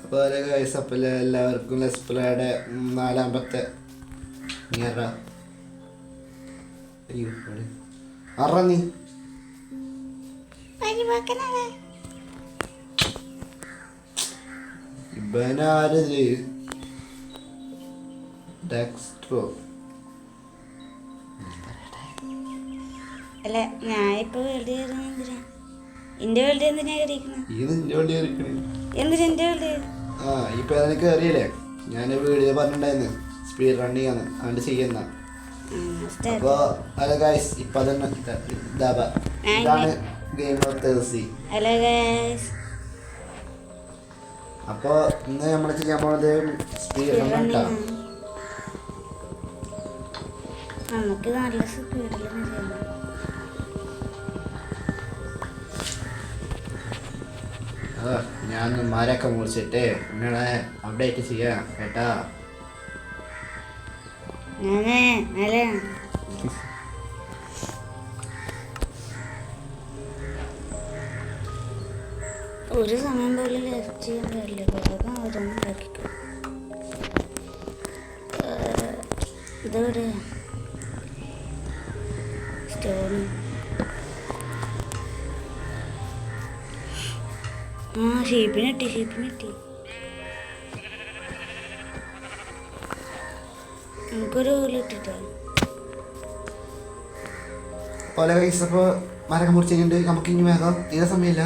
അപ്പോൾ അതിലെ ഗൈസ് അപ്പോൾ എല്ലാവർക്കും ലെസ്പ്ലയുടെ 4ാമത്തെ അയ്യോ അറങ്ങി ഇവനാരത് ഡെക്സ്ട്രോ അല്ല ഞാൻ ഇപ്പൊ വേൾഡ് എന്തിനാ എന്റെ വേൾഡ് എന്തിനാ കയറിയിരിക്കുന്നത് എന്തിനാ എന്റെ വേൾഡ് ഇപ്പൊ എനിക്ക് അറിയില്ലേ ഞാൻ വീഡിയോ പറഞ്ഞിട്ടുണ്ടായിരുന്നു സ്പീഡ് റണ്ണിങ് ആണ് അതുകൊണ്ട് ചെയ്യുന്ന അപ്പൊ ഹലോ ഗൈസ് ഇപ്പൊ തന്നെ ഇതാണ് ഗെയിം ഓഫ് തേഴ്സി. അപ്പൊ ഇന്ന് നമ്മൾ ചെയ്യാൻ പോണത് സ്പീഡ് റണ്ണിങ്. നമുക്ക് നല്ല സ്പീഡിൽ ഞാൻ മരൊക്കെ മുറിച്ചിട്ട് നിങ്ങളെ അപ്ഡേറ്റ് ചെയ്യാം കേട്ടാ. ഒരു സമയം പോലെ ലെഫ്റ്റ് ചെയ്യാൻ പാടില്ല. വേഗം ഓരോന്നും ഉണ്ടാക്കിക്കോ. ഇതെവിടെ സ്റ്റോൺ? ഷീപ്പിന് കിട്ടി. നമുക്കൊരു ഇട്ടിട്ടോ പോലെ കൈസ്. അപ്പോൾ മരക്കം മുറിച്ച് കഴിഞ്ഞിട്ട് നമുക്ക് ഇനി വേഗം തീരെ സമയമില്ല.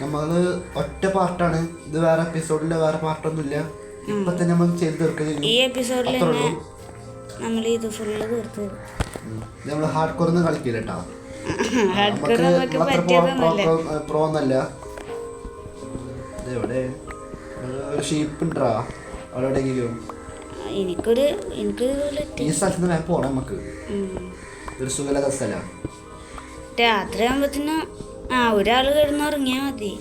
നമ്മൾ ഒറ്റ പാർട്ടാണ് ഇത്, വേറെ എപ്പിസോഡിൽ വേറെ പാർട്ടൊന്നുമില്ല. ഇപ്പൊ തന്നെ നമ്മൾ ചെയ്ത് തീർക്കുന്നത് ഈ എപ്പിസോഡിൽ നമ്മൾ ഇത് ഫുള്ള് തീർത്ത്. നമ്മൾ ഹാർഡ് കോർ ഒന്നും കളിക്കില്ല കേട്ടോ. പ്രോ ഒന്നല്ല. ഇതെവിടെ ഒരു ഷീപ്പ് ഉണ്ടാ അവിടെ ഈ സ്ഥലത്ത് നിന്ന് പോണം നമുക്ക്. ഒരു സുഖല സ്ഥല. രാത്രി ആകുമ്പത്തിന് ഒരാള് കിടന്നുറങ്ങിയാ മതി.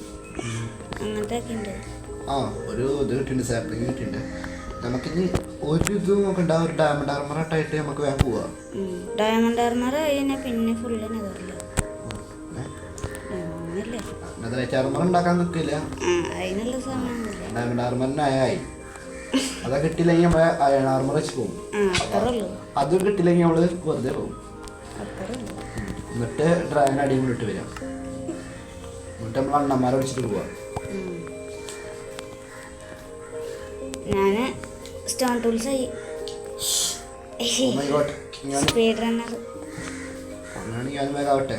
അങ്ങനത്തെ ഒക്കെ ഉണ്ട്. ഒരു ഇത് കിട്ടിണ്ട്, സാപ്ലിങ് കിട്ടിണ്ട്. നമുക്കിനി ഒരു ഇത് നോക്കണ്ട. ഒരു ഡയമണ്ട് ആർമറായിട്ടായിട്ട് നമുക്ക് വേഗം പോവാ. ഡയമണ്ട് ആർമർ കഴിഞ്ഞാൽ പിന്നെ ഫുള്ള് നെതറില്ല. ആർമർ ഉണ്ടാക്കാൻ നിൽക്കില്ല. അതിനുള്ള സമയം ഡയമണ്ട് ആർമറിനായി അതാ കിട്ടില്ലെങ്കിൽ നമ്മളെ അയൺ ആർമർ വെച്ച് പോകും. അത് കിട്ടില്ലെങ്കിൽ നമ്മള് വെറുതെ പോകും. എന്നിട്ട് ഡ്രാഗൺ അടിയും കൂടി ഇട്ട് വരാം. എന്നിട്ട് നമ്മൾ അണ്ണന്മാരെ വിളിച്ചിട്ട് പോവാ. ഞാന് സ്റ്റോൺ ടൂൾസ് ആയി. സ്പീഡ് റണ്ണർ അങ്ങനെയാണെങ്കിൽ ഞാൻ വേഗം ആവട്ടെ.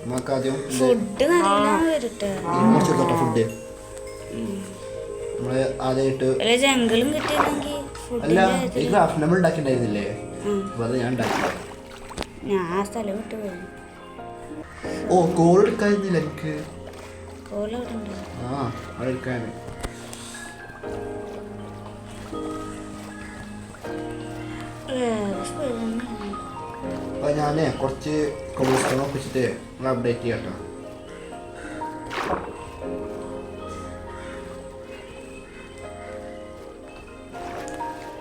നമുക്ക് ആദ്യം ഫുഡ് വരട്ടെ. ഫുഡ് നമ്മള് ആദ്യമായിട്ട് ജംഗിളും കിട്ടിയില്ലെങ്കിൽ അല്ല ഈ ക്രാഫ്റ്റ് നമ്മൾ ഉണ്ടാക്കിണ്ടായിരുന്നില്ലേ? അത് ഞാൻ ഉണ്ടാക്കി. ഞാൻ ആ സ്ഥലം വിട്ടു പോയി. കോൾ എടുക്കായിരുന്നില്ല എനിക്ക്. കോൾ അവിടെ ഉണ്ട്. അവിടെ എടുക്കാൻ. അപ്പൊ ഞാനേ കുറച്ച് കോസ്റ്റം ഒപ്പിച്ചിട്ട് അപ്ഡേറ്റ് ചെയ്യാട്ടോ.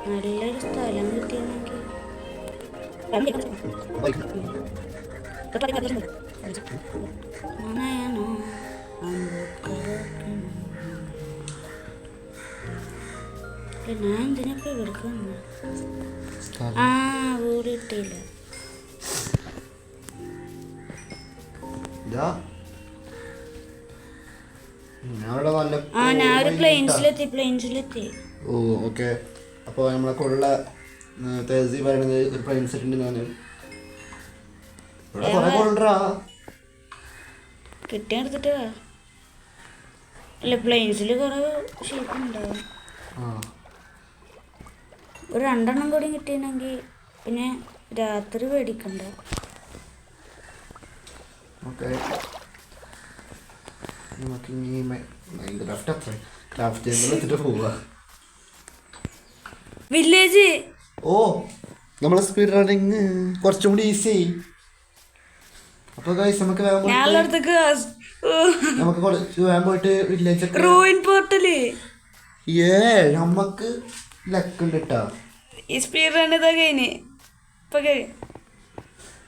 നല്ലൊരു സ്ഥലം കിട്ടിയെങ്കിൽ ഞാൻ എന്തിനൊക്കെ എടുക്കുന്നു. വീട് കിട്ടിയില്ല. ഞാൻ ഒരു പ്ലെയിൻസിലെത്തി. ഓക്കെ. അപ്പോൾ നമ്മളെ കൂടുതലുള്ള തേഴ്സി പറയുന്നത് ഒരു പ്ലെയിൻ സെറ്റ് ഉണ്ട്. ഞാൻ ഇവിടെ കുറെ കൊണ്ടാ കിട്ടിയെടുത്തിട്ട് അല്ല പ്ലെയിൻസിൽ കുറെ ഷേപ്പ് ഉണ്ടാവും. ഒരു 2 എണ്ണം കൂടി കിട്ടിയെങ്കിൽ പിന്നെ രാത്രി പേടിക്കണ്ട. ഓക്കെ. നമുക്ക് ഇനി ക്രാഫ്റ്റ് എടുത്തിട്ട് പോവാ. വില്ലേജ് നമ്മളെ സ്പീഡ് റണ്ണിങ് കുറച്ചും കൂടി ഈസി. അപ്പൊ ഗൈസ് നമുക്ക് കുറച്ച് വേഗം പോയിട്ട് വില്ലേജ് പോർട്ടല് നമുക്ക് ലക്ക് ഉണ്ട് കേട്ടോ. ഈ സ്പീഡ് റൺ ഇതാ കഴിഞ്ഞ് ഇപ്പൊ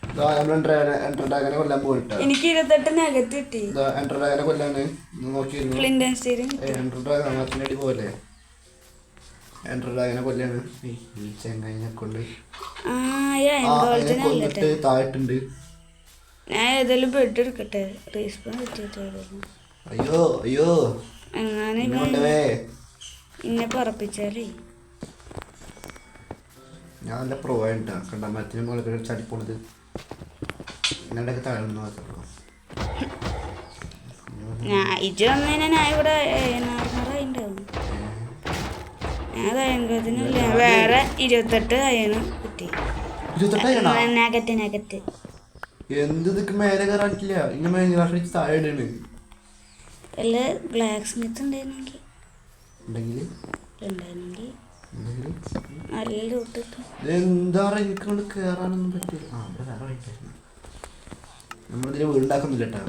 നമ്മൾ എൻ്റർ ഡ്രാഗനെ കൊല്ലാൻ പോയിട്ടാ. എനിക്ക് 28 അകത്ത് കിട്ടി. എൻ്റർ ഡ്രാഗനെ കൊല്ലാന് നോക്കിയിരുന്നു. എൻ്റർ ഡ്രാഗൻ അങ്ങനത്തെ അടി പോലെ എൻ്റർ ഡ്രാഗനെ കൊല്ലാണ് ഈ ചെങ്ങായിനെ കൊണ്ട്. കൊന്നിട്ട് താഴെട്ടുണ്ട്. ഞാൻ ഏതായാലും ബെഡ് എടുക്കട്ടെ. റീസ്പോൺ കിട്ടിയിട്ടായിരുന്നു. അയ്യോ അയ്യോ എങ്ങനെ ഇന്നെ പറപ്പിച്ചാലേ. ഞാൻ നല്ല പ്രോ ആയിട്ടാ കണ്ടാ മരത്തിന് മുകളിൽ ചടിപ്പോണത്. എന്നോടൊക്കെ താഴ്ന്നു മാത്രമേ. ഇജ് വന്നതിനാ ഞാൻ ഇവിടെ 400 ഞാൻ കഴിയുമ്പോഴത്തേനില്ല വേറെ 28 അയണ് കിട്ടി. നഗറ്റ് എന്ത് ഇതൊക്കെ മേലെ കയറാനിട്ടില്ല. ഇങ്ങനെ മേലെ താഴെ ഇടാണ്. വല്ല ബ്ലാക്ക് സ്മിത്ത് ഉണ്ടായിരുന്നെങ്കിൽ നല്ല ലൂട്ട്. എന്താ എനിക്ക് കൊണ്ട് കേറാനൊന്നും പറ്റില്ല. നമ്മളിതിൽ വീടുണ്ടാക്കുന്നില്ല കേട്ടോ.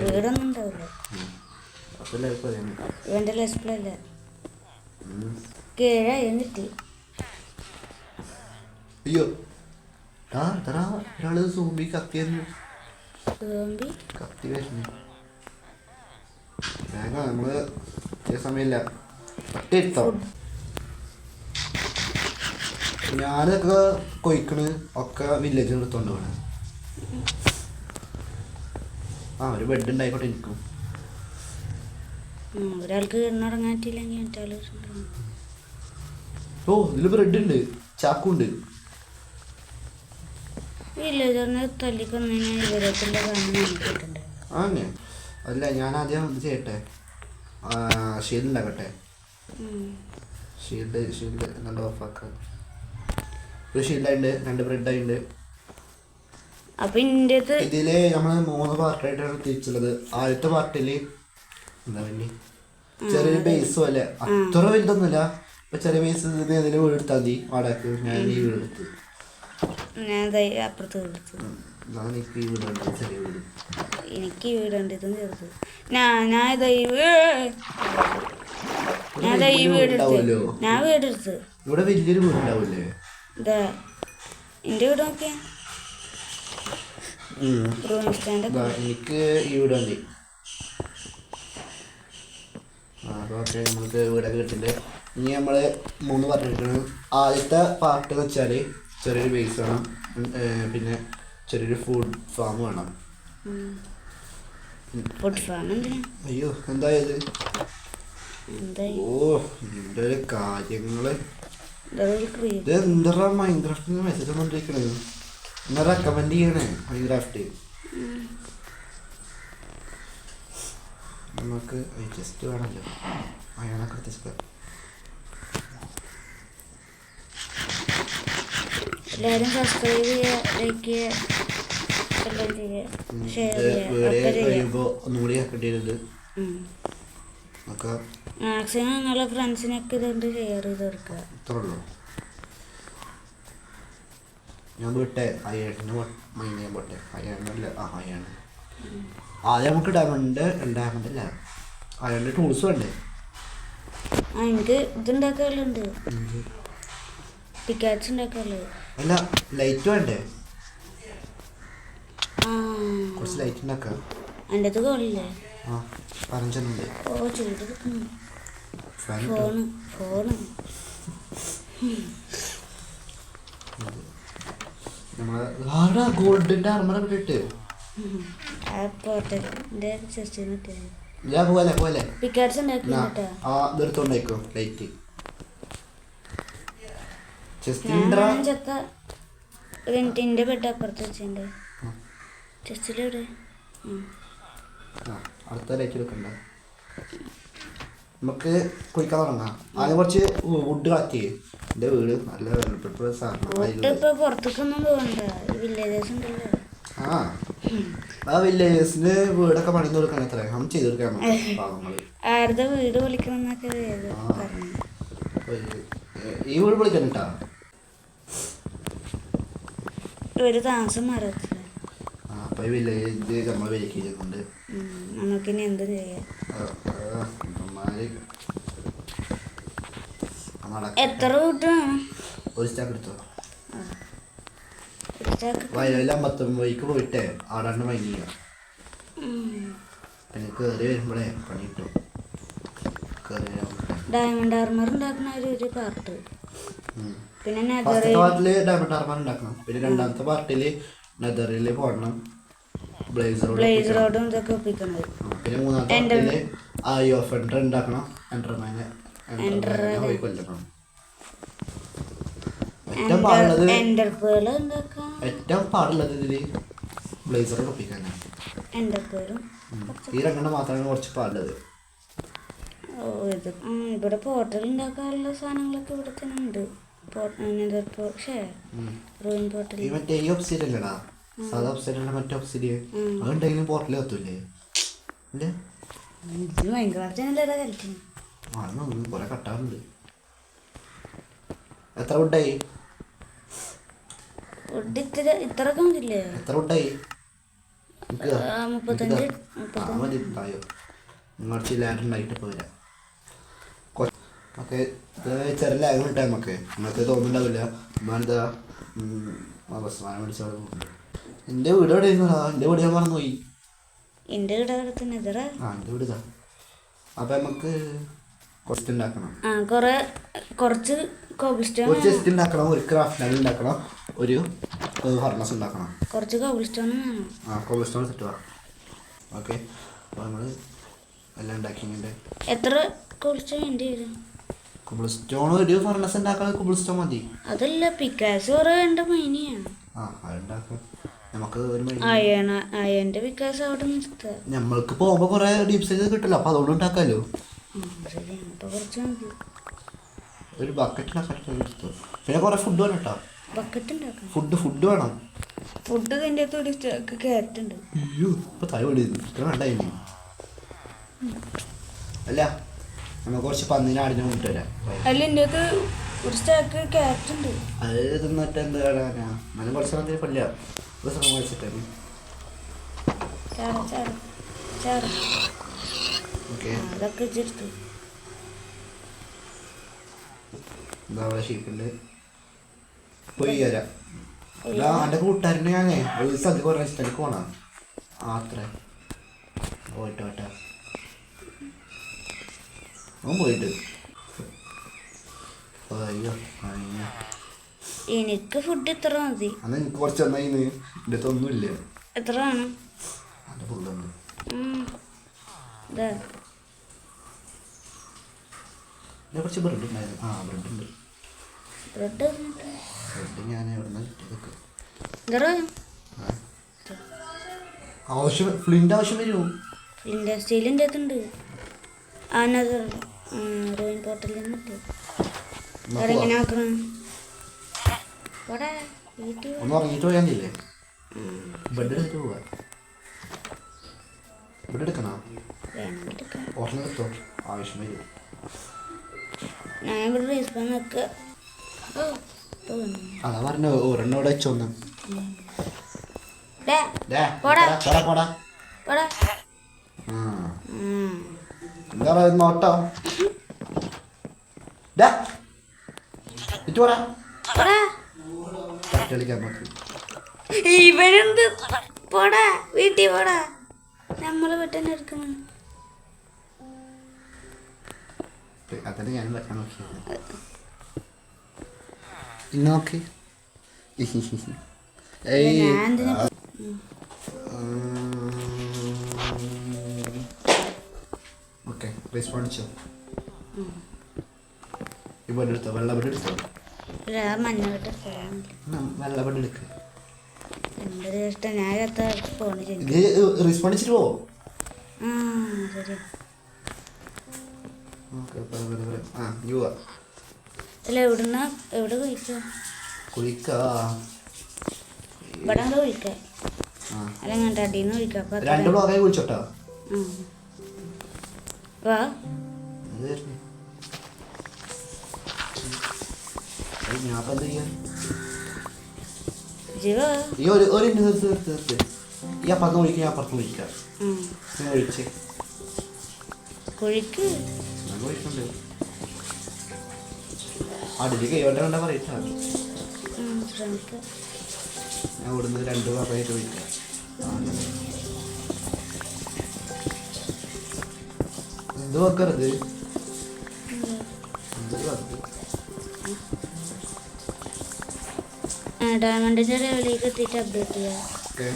വീടൊന്നും ഉണ്ടാവില്ല. ഇവന്റെ ലെസ്പ്ലേ അല്ല കേഴായും കിട്ടി. അയ്യോ ഒരാള് സോംബി കത്തിയായിരുന്നു. കത്തി വരുന്നു. നമ്മള് സമയമില്ല. പട്ടിട്ടോ ഞാനൊക്കെ കൊയ്ക്കണ് ഒക്കെ വില്ലേജിൽ എടുത്തോണ്ട് പോണേ. ഒരു ബെഡ് ഉണ്ടായിക്കോട്ടെ എനിക്കും. ഒരാൾക്ക് കിടന്നിറങ്ങാറ്റില്ലെങ്കിൽ മറ്റാൾ. ഓ ഇതില് ബ്രെഡ് ഉണ്ട്, ചാക്കുണ്ട്. വില്ലേജറിനെ തല്ലിക്കൊന്നതിന് ഇവരത്തിൻ്റെ കാണുന്നുണ്ട്. ആന്നെ അല്ല ഞാൻ ആദ്യം ഇത് ചെയ്യട്ടെ. ഷീൽഡ് ഉണ്ടാക്കട്ടെ. ഷീൽഡ് നല്ല ഓഫാക്ക. ഒരു ഷീൽഡായിട്ടുണ്ട്, 2 ബ്രെഡായിട്ടുണ്ട്. ഇതില് നമ്മള് 3 പാർട്ടായിട്ടാണ് തിരിച്ചുള്ളത്. ആദ്യത്തെ പാർട്ടില് എന്താ പിന്നെ ചെറിയൊരു ബേസ് പോലെ, അത്ര വലുതൊന്നുമില്ല. ഇപ്പൊ ചെറിയ ബേസ് ഇതിൽ വീടെടുത്താൽ മതി വാടകക്ക്. ഞാൻ ഈ വീടെടുത്തു. എനിക്ക് വീടുണ്ട്. ഇതും ചെറുത്. ഞാൻ വീടെടുത്ത്. ഇവിടെ വലിയൊരു വീടുണ്ടാവൂലേ? ഇതാ എന്റെ വീട് നോക്കിയാ എനിക്ക് ഈ വീട് മതി. ഓക്കെ നമുക്ക് വീടൊക്കെ കിട്ടില്ലേ. ഇനി നമ്മൾ 3 പാർട്ട് എടുക്കണം. ആദ്യത്തെ പാർട്ട് എന്ന് വെച്ചാൽ ചെറിയൊരു ബേസ് വേണം, പിന്നെ ചെറിയൊരു ഫുഡ് ഫാം വേണം. അയ്യോ എന്തായത്? ഓ ഇതിൻ്റെ ഒരു കാര്യങ്ങള്. ഇത് എന്താ മൈൻക്രാഫ്റ്റ് മെസ്സേജ് വന്നോണ്ടിരിക്കണത്? എന്നാ റെക്കമെൻഡ് ചെയ്യണേ മൈൻക്രാഫ്റ്റ്. നമുക്ക് ജസ്റ്റ് വേണമല്ലോ അയാളൊക്കെ എടുത്ത്. എല്ലാവരും സബ്സ്ക്രൈബ് ചെയ്യുക, ലൈക്ക് ചെയ്യുക, എല്ലാം ചെയ്യുക, ഷെയർ ചെയ്യുക. ഒന്നുകൂടി ആക്കേണ്ടത് മാക്സിമം നിങ്ങളെ ഫ്രണ്ട്സിനൊക്കെ ഇതുകൊണ്ട് ഷെയർ ചെയ്ത് കൊടുക്കുക. ഇത്രേ ഉള്ളൂ. ഞാൻ വിട്ടെ അയ്യേട്ടന് മൈൻഡ് ചെയ്യാൻ പോട്ടെ. അയ്യാണല്ല അയ്യാണ്. ആദ്യം നമുക്ക് ഡയമണ്ട് അല്ല അയ്യാണ്ട് ടൂൾസ് വേണ്ടേ? എനിക്ക് ഇതുണ്ടാക്കാറുണ്ട്, പിക്കാച്ച് ഉണ്ടാക്കാറുള്ളത്. അല്ല ലൈറ്റ് വേണ്ടേ? കുറച്ച് ലൈറ്റ് ഉണ്ടാക്കാം. എൻ്റെ അത് കോളില്ലേ? പറഞ്ഞുണ്ട്. ഓ ചെയ്തെടുക്കുന്നു. ഫോണ് നമ്മളെ ഗോൾഡിന്റെ ആർമറൊക്കെ ഇട്ട് പോലെ ഇതെടുത്തോണ്ടേക്കോ ലൈറ്റ്. എൻ്റെ ബെഡ് അപ്പുറത്ത് വെച്ചിട്ടുണ്ട്. ചെസ്റ്റിലൂടെ അടുത്ത ലൈറ്റ് എടുക്കണ്ട. നമുക്ക് കുഴിക്കാൻ തുടങ്ങാം. ആദ്യം കുറച്ച് വുഡ് കളക്ട് ചെയ്യും. എൻ്റെ വീട് നല്ല വിലപ്പെട്ട സാധനം. ഇപ്പൊ പുറത്തേക്കൊന്നും പോകണ്ട, വില്ലേജേഴ്സ് ഉണ്ടല്ലോ. ആ വില്ലേജേഴ്സിന് വീടൊക്കെ പണിന്ന് കൊടുക്കാൻ എത്ര നമ്മൾ ചെയ്ത് കൊടുക്കാൻ പാവങ്ങള്. ആരുടെ വീട് വിളിക്കണം എന്നൊക്കെ ഈ വീട് വിളിക്കാൻ കേട്ടാ. ഒരു താമസം മാറത്തില്ല. അപ്പൊ ഈ വില്ലേജ് നമ്മൾ വിലക്കുന്നുണ്ട്. നമുക്കിനി എന്ത് ചെയ്യാം? എത്ര വീട്ട് വേണം? ഒരു സ്റ്റാക്ക് എടുത്തോ. വയലിൽ 59 പോയിട്ടേ ആടാണ്ട് മൈനിയ പിന്നെ കയറി വരുമ്പോഴേ പണി കിട്ടും. ഡയമണ്ട് ആർമർ ഉണ്ടാക്കുന്ന ഒരു പാർട്ട്, പിന്നെ പാർട്ടില് ഡയമണ്ട് ആർമർ ഉണ്ടാക്കണം. പിന്നെ രണ്ടാമത്തെ പാർട്ടില് നെതറില് പോകണം, ബ്ലേസ് റോഡും ഇതൊക്കെ ഒപ്പിക്കുന്നത്. പിന്നെ മൂന്നാമത്തെ പാർട്ടില് ഐ ഓഫ് എൻഡർ ഉണ്ടാക്കണം, എൻഡർമാനെ പോയി കൊല്ലണം. ഏറ്റവും പാടുള്ളത് ഇതില് ബ്ലേസ് റോഡ് ഒപ്പിക്കാനാണ്. ഈ രണ്ടെണ്ണം മാത്രമാണ് കുറച്ച് പാടുള്ളത്. ഇവിടെ പോർട്ടൽ ഉണ്ടാക്കാനുള്ള സാധനങ്ങളൊക്കെ ഇവിടെ തന്നെ ഉണ്ട്. മറ്റേ ഈ ഒബ്സിഡിയൻ അല്ലടാ, സാധാ ഒബ്സിഡിയൻ മറ്റേ ഒബ്സിഡിയൻ അതുണ്ടെങ്കിലും പോർട്ടൽ എത്തൂലേ? കൊറേ കട്ടാറുണ്ട്. എത്ര ഫുഡായി? ഇത്രയൊക്കെ മതില്ലേ? എത്ര ഫുഡായി? 35. മതി തായോ, കുറച്ച് ലാൻഡ് ഉണ്ടായിട്ട് പോരാ. ഓക്കെ, ചെറിയ ലാഗ് കിട്ടാൻ നമുക്ക് നിങ്ങൾക്ക് തോന്നുന്നുണ്ടാവില്ല. ഞാനിതാ അവസാനം പിടിച്ചോളൂ. എൻ്റെ വീട് എവിടെ ആയിരുന്നടാ? എൻ്റെ വീട് ഞാൻ മറന്നു പോയി. എൻ്റെ വീട് എൻ്റെ വീട് ഇതാ. അപ്പം നമുക്ക് കുറച്ച് ഉണ്ടാക്കണം, കുറച്ച് ഒരു ചെസ്റ്റ് ഉണ്ടാക്കണം, ഒരു ക്രാഫ്റ്റ് ലൈൻ ഉണ്ടാക്കണം, ഒരു ഫർണസ് ഉണ്ടാക്കണം, കുറച്ച് കോബിൾസ്റ്റോൺ വേണം. കോബിൾസ്റ്റോൺ സെറ്റ് വേണം. ഓക്കെ, അപ്പോൾ നമ്മൾ എല്ലാം ഉണ്ടാക്കിയിട്ടുണ്ട്. എത്ര കോബിൾസ്റ്റോൺ വേണ്ടി വരും? കോബിൾസ്റ്റോൺ ഒരു ഫർണസ് ഉണ്ടാക്കാൻ കോബിൾസ്റ്റോൺ മതി. അതല്ല, പിക്കാസ് കുറേ വേണ്ട മൈനിയാണ്. അതുണ്ടാക്കാം നമുക്ക്. ഒരു അയ്യൻ്റെ പിക്കാസ് അവിടെ നിർത്തുക. നമ്മൾക്ക് പോകുമ്പോൾ കുറേ ഡീപ് സൈസ് കിട്ടില്ല, അപ്പോൾ അതുകൊണ്ട് ഉണ്ടാക്കാമല്ലോ. കുറച്ച് മതി. ഒരു ബക്കറ്റ് ഉണ്ടാക്കാൻ എടുത്തു. പിന്നെ കുറേ ഫുഡ് വേണം കേട്ടോ. ബക്കറ്റ് ഉണ്ടാക്കാം. ഫുഡ് വേണം. ഫുഡ് ഇതിൻ്റെ അകത്ത് ക്യാരറ്റ് ഉണ്ട്. അയ്യോ, ഇപ്പോൾ തല വേണ്ടിയിരുന്നു ഇത്ര വേണ്ടായിരുന്നു. അല്ല, നമുക്ക് കുറച്ച് പന്നിനാടിനെ കൊണ്ടുവരാം. അല്ല, എൻ്റെ അകത്ത് ഒരു സ്റ്റാക്ക് ക്യാരറ്റ് ഉണ്ട്. അത് തിന്നിട്ട് എന്ത് കാണാനാ? എന്നാലും കുറച്ച് നല്ല പല്ല ഒരു സമയം കഴിച്ചിട്ടാണ്. ഓക്കെ, അതൊക്കെ വെച്ചെടുത്തു. എന്താ പറയുക, ഷീപ്പുണ്ട് പോയി തരാം. എൻ്റെ കൂട്ടുകാരനെ ഞാനേ ഒരു സ്ഥലത്ത് കുറേ സ്ഥലത്ത് പോകണം. അത്ര പോയിട്ട് വേട്ടാ പോയിട്ട്. അയ്യോ, എനിക്ക് ഫുഡ് ഇത്ര മതി. അന്ന് എനിക്ക് കുറച്ച് നന്നായിന്ന്. എൻ്റെ അടുത്ത് ഒന്നുമില്ല. എത്ര വേണം? എൻ്റെ ഫുള്ളുണ്ട്. കുറച്ച് ബ്രെഡ് ഉണ്ടായിരുന്നു. ബ്രെഡ് ഉണ്ട്. ബ്രെഡ് ഞാൻ എവിടെ നിന്ന് കിട്ടിയതൊക്കെ ആവശ്യം. ഫ്ലിൻ്റെ ആവശ്യം വരുമോ? ഫ്ലിൻ്റെ സ്റ്റീലിൻ്റെ അകത്തുണ്ട്. റോയിൻ പോർട്ടലിൽ നിന്നിട്ട് എങ്ങനെ ആക്കണം? ഒന്ന് ഉറങ്ങിയിട്ട് പോയാന്നില്ലേ? ബ്രെഡ് എടുത്തിട്ട് പോവാ. ബ്രെഡ് എടുക്കണോ? ഒരെണ്ണം എടുത്തോ, ആവശ്യം വരും. ഞാൻ ഇവിടെ റീസ്പോൺ നിൽക്കുക. അതാ പറഞ്ഞ ഒരെണ്ണം ഇവിടെ വെച്ചോന്ന്. എന്താ പറയുക നോട്ടോ? കളിക്കാൻ നോക്ക്. ഇവനെന്ത് പോടാ, വീട്ടിൽ പോടാ. നമ്മള് പെട്ടെന്ന് എടുക്കുന്നു. അതന്നെ ഞാനും വെക്കാൻ നോക്കിയത്. നോക്കി ഓക്കെ, റെസ്പോൺസ് ഈ ബെഡ് എടുത്തോ? വെള്ള ബെഡ് എടുത്തോ? വെള്ള ബെഡ് എടുക്ക്. ഇത് റെസ്പോൺസിട്ട് പോവോ? എവിടെ കുഴിക്കാ? ഇവിടെ കുഴിക്കാം. അല്ല, ഞാൻ അടിയിൽ കുഴിക്കാം. 2 ബ്ലോക്കായി കുഴിച്ചോട്ടാ. വാ, ഞാൻ എന്താ ചെയ്യാ? ഈ ഒരു തീർത്ത് ഈ അപ്പുറത്ത് കുഴിക്കുക, ഞാൻ അപ്പുറത്ത് കുഴിക്കാം. ഒഴിച്ച് കുഴിക്കുന്നുണ്ട്. അടിയിൽ കൈവട്ട കണ്ടാ പറയട്ടാ. ഞാൻ ഇവിടുന്ന് 2 ഭാഗമായിട്ട് വയ്ക്കാം. എന്ത് വെക്കരുത്, എന്തൊരു വർക്ക്. ഡയമണ്ടിന്റെ ലെവലിലേക്ക് എത്തിയിട്ട് അപ്ഡേറ്റ് ചെയ്യാം. ഓക്കെ,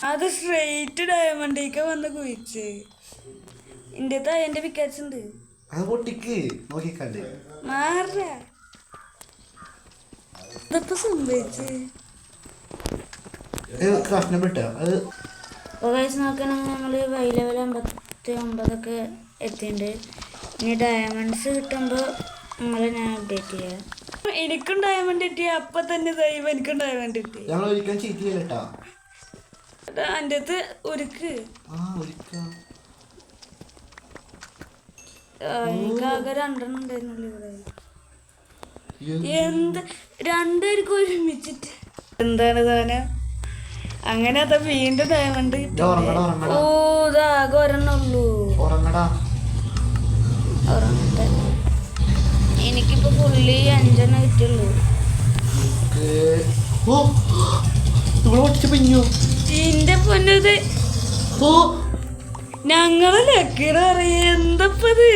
അത് സ്ട്രെയിറ്റ് ഡയമണ്ടിലേക്ക് വന്ന് കുഴിച്ച് എൻ്റെ എന്റെ പിക്കാച്ച് ഉണ്ട്. അത് പൊട്ടിക്ക് നോക്കിക്കണ്ട് മാറ ഇതിപ്പോ സംഭവിച്ച് ക്രാഫ്റ്റിനെ വിട്ടോ അത്. അപ്പോൾ കഴിച്ച് നോക്കുകയാണെങ്കിൽ നമ്മൾ വൈ ലെവൽ 59 എത്തിയിട്ടുണ്ട്. ഇനി ഡയമണ്ട്സ് കിട്ടുമ്പോൾ ഞാൻ അപ്ഡേറ്റ് ചെയ്യാം. എനിക്കും ഡയമണ്ട് കിട്ടി, അപ്പം തന്നെ ദൈവം എനിക്കും ഡയമണ്ട് കിട്ടി. ഞങ്ങൾ ഒരിക്കലും ചീറ്റ് ചെയ്യലട്ടാ. എൻ്റെ അടുത്ത് ഒരുക്ക് എനിക്കാകെ 2 ഉണ്ടായിരുന്നുള്ളൂ ഇവിടെ. എന്ത് 2 പേർക്ക് ഒരുമിച്ചിട്ട് എന്താണ് സാധനം? അങ്ങനെ അതാ വീണ്ടും ഡയമണ്ട് കിട്ടി. ഓ ഇതാകെ ഒരെണ്ണുള്ളൂ. ഉറങ്ങട്ടെ. എനിക്കിപ്പോ ഫുള്ളി 5 കിട്ടുള്ളൂ. എന്റെ പൊന്നത് ഞങ്ങളെ ലക്കിട അറിയ എന്തപ്പത്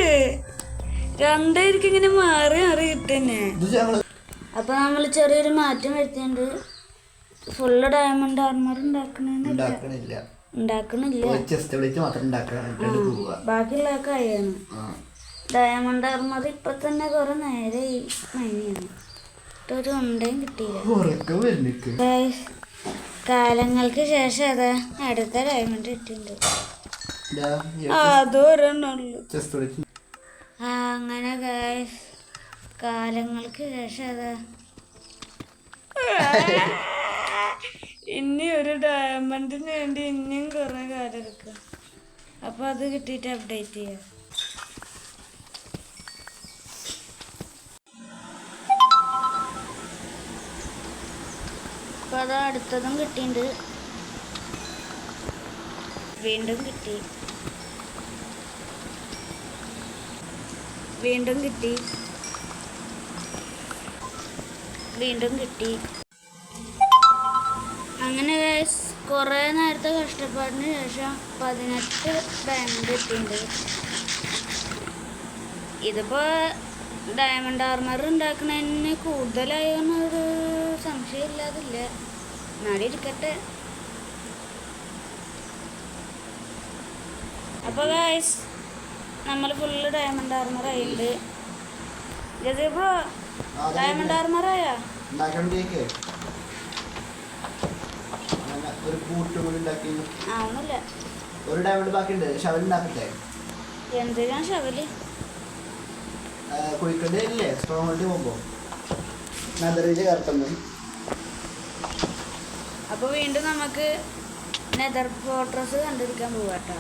2 പേർക്ക് ഇങ്ങനെ മാറി മാറി കിട്ടന്നെ. അപ്പൊ നമ്മള് ചെറിയൊരു മാറ്റം വരുത്തിണ്ട്. ഫുള്ള് ഡയമണ്ട് ആർമർ ഉണ്ടാക്കണില്ല. ബാക്കിയുള്ള കഴിയാണ്. ഡയമണ്ട് ആർമർ ഇപ്പൊ തന്നെ കുറെ നേരെ മൈനിയാണ്. ഒരു ഉണ്ടയും കിട്ടിയില്ല. കാലങ്ങൾക്ക് ശേഷം അതാ അടുത്ത ഡയമണ്ട് കിട്ടിയിട്ടുണ്ട്. അതൊരെണ്ണുള്ളൂ. അങ്ങനെ കാലങ്ങൾക്ക് ശേഷം അതാ ഇനി ഒരു ഡയമണ്ടിന് വേണ്ടി ഇനിയും കുറെ കാലം എടുക്കാം. അപ്പൊ അത് കിട്ടിയിട്ട് അപ്ഡേറ്റ് ചെയ്യാം. അപ്പൊ അത് അടുത്തതും കിട്ടിയിട്ടുണ്ട്. വീണ്ടും കിട്ടി, വീണ്ടും കിട്ടി, വീണ്ടും കിട്ടി. അങ്ങനെ കുറേ നേരത്തെ കഷ്ടപ്പാടിന് ശേഷം 18 ഡയമണ്ട് കിട്ടിയിട്ടുണ്ട്. ഇതിപ്പോ ഡയമണ്ട് ആർമർ ഉണ്ടാക്കുന്നതിന് കൂടുതലായൊന്നൊരു സംശയം ഇല്ലാതില്ല. എന്നാലും ഇരിക്കട്ടെ. അപ്പോൾ ഗൈസ് നമ്മൾ ഫുള്ള് ഡയമണ്ട് ആർമർ ആയിട്ടുണ്ട്. ജസീർ ബ്രോ ഡയമണ്ട് ആർമർ ആയാ? ഒന്നുമില്ല, ഒരു ഡയമണ്ട് ബാക്കിയുണ്ട്. ഷവൽ ഉണ്ടാക്കട്ടെ? എന്തിനാ ഷവല്? കുഴിക്കണ്ടേ ഇല്ലേ സ്ട്രോങ് ഹോൾഡ് പോകുമ്പോ നദറിയില് കറക്റ്റുണ്ട്. അപ്പോൾ വീണ്ടും നമുക്ക് നെതർ ഫോർട്രസ് കണ്ടുപിടിക്കാൻ പോവാട്ടോ.